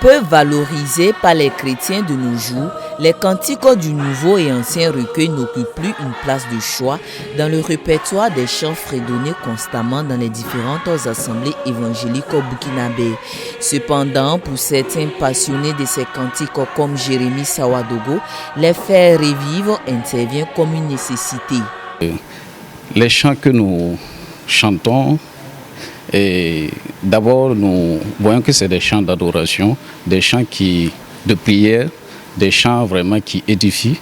Peu valorisés par les chrétiens de nos jours, les cantiques du Nouveau et Ancien Recueil n'occupent plus une place de choix dans le répertoire des chants fredonnés constamment dans les différentes assemblées évangéliques burkinabées. Cependant, pour certains passionnés de ces cantiques comme Jérémy Sawadogo, les faire revivre intervient comme une nécessité. Les chants que nous chantons, et d'abord, nous voyons que c'est des chants d'adoration, des chants de prière, des chants vraiment qui édifient,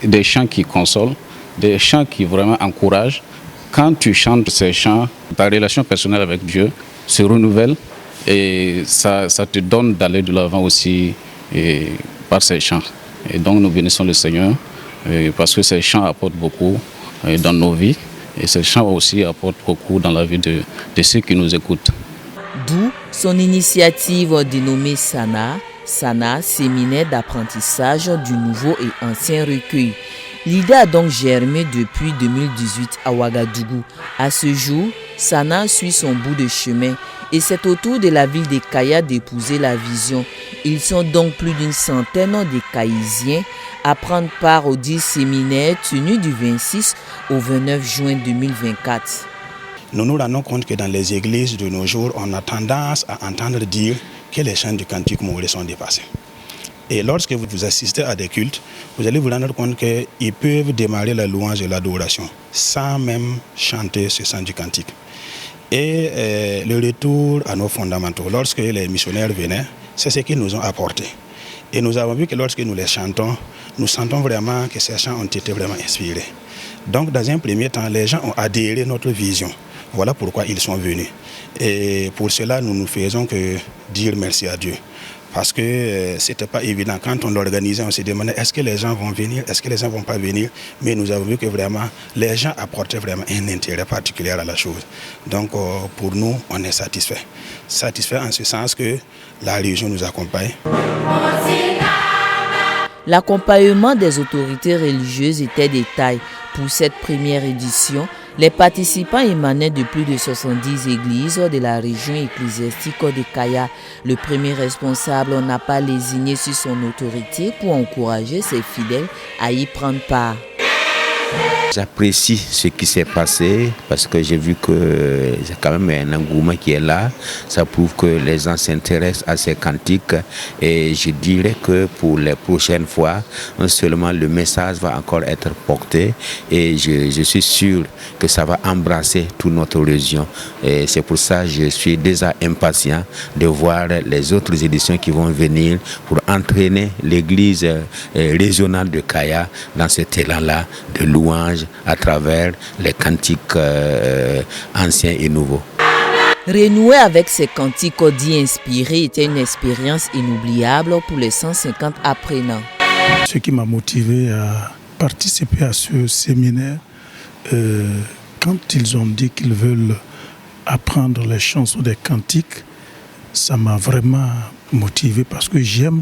des chants qui consolent, des chants qui vraiment encouragent. Quand tu chantes ces chants, ta relation personnelle avec Dieu se renouvelle et ça te donne d'aller de l'avant aussi par ces chants. Et donc nous bénissons le Seigneur parce que ces chants apportent beaucoup dans nos vies. Et ces chants aussi apportent beaucoup dans la vie de ceux qui nous écoutent. D'où son initiative dénommée Sana, séminaire d'apprentissage du Nouveau et Ancien Recueil. L'idée a donc germé depuis 2018 à Ouagadougou. À ce jour, Sana suit son bout de chemin et c'est au tour de la ville de Kaya d'épouser la vision. Ils sont donc plus d'une centaine de Kaïsiens à prendre part au 10 séminaire tenu du 26 au 29 juin 2024. Nous nous rendons compte que dans les églises de nos jours, on a tendance à entendre dire que les chants du cantique mauré sont dépassés. Et lorsque vous assistez à des cultes, vous allez vous rendre compte qu'ils peuvent démarrer la louange et l'adoration sans même chanter ce chant du cantique. Et le retour à nos fondamentaux, lorsque les missionnaires venaient, c'est ce qu'ils nous ont apporté. Et nous avons vu que lorsque nous les chantons, nous sentons vraiment que ces chants ont été vraiment inspirés. Donc dans un premier temps, les gens ont adhéré à notre vision. Voilà pourquoi ils sont venus. Et pour cela, nous ne faisons que dire merci à Dieu. Parce que ce n'était pas évident. Quand on l'organisait, on se demandait est-ce que les gens vont venir, est-ce que les gens ne vont pas venir. Mais nous avons vu que vraiment, les gens apportaient vraiment un intérêt particulier à la chose. Donc pour nous, on est satisfait. Satisfait en ce sens que la religion nous accompagne. L'accompagnement des autorités religieuses était de taille. Pour cette première édition, les participants émanaient de plus de 70 églises de la région ecclésiastique de Kaya. Le premier responsable n'a pas lésiné sur son autorité pour encourager ses fidèles à y prendre part. J'apprécie ce qui s'est passé parce que j'ai vu que c'est quand même un engouement qui est là. Ça prouve que les gens s'intéressent à ces cantiques et je dirais que pour les prochaines fois, non seulement le message va encore être porté et je suis sûr que ça va embrasser toute notre région. Et c'est pour ça que je suis déjà impatient de voir les autres éditions qui vont venir pour entraîner l'église régionale de Kaya dans cet élan-là de louange à travers les cantiques anciens et nouveaux. Renouer avec ces cantiques dits inspirés était une expérience inoubliable pour les 150 apprenants. Ce qui m'a motivé à participer à ce séminaire, quand ils ont dit qu'ils veulent apprendre les chansons des cantiques, ça m'a vraiment motivé parce que j'aime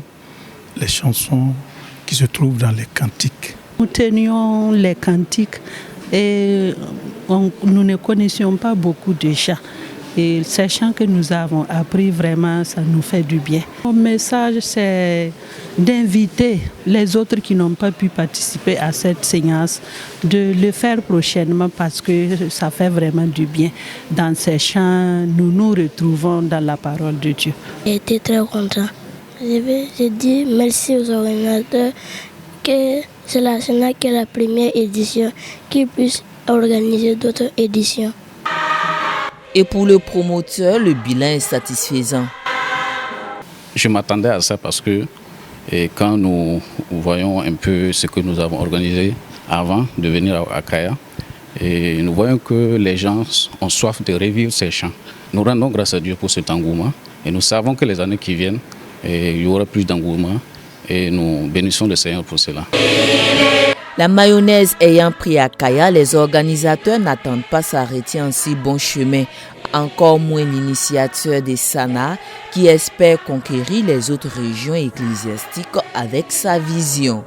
les chansons qui se trouvent dans les cantiques. Nous tenions les cantiques et nous ne connaissions pas beaucoup de chants. Et ces chants que nous avons appris, vraiment, ça nous fait du bien. Mon message, c'est d'inviter les autres qui n'ont pas pu participer à cette séance de le faire prochainement parce que ça fait vraiment du bien. Dans ces chants, nous nous retrouvons dans la parole de Dieu. J'ai été très content. J'ai dit merci aux organisateurs que c'est la Sénat qui est la première édition, qui puisse organiser d'autres éditions. Et pour le promoteur, le bilan est satisfaisant. Je m'attendais à ça parce que quand nous voyons un peu ce que nous avons organisé avant de venir à Kaya, et nous voyons que les gens ont soif de revivre ces chants. Nous rendons grâce à Dieu pour cet engouement et nous savons que les années qui viennent, il y aura plus d'engouement et nous bénissons le Seigneur pour cela. La mayonnaise ayant pris à Kaya, les organisateurs n'attendent pas s'arrêter en si bon chemin. Encore moins l'initiateur des Sana qui espère conquérir les autres régions ecclésiastiques avec sa vision.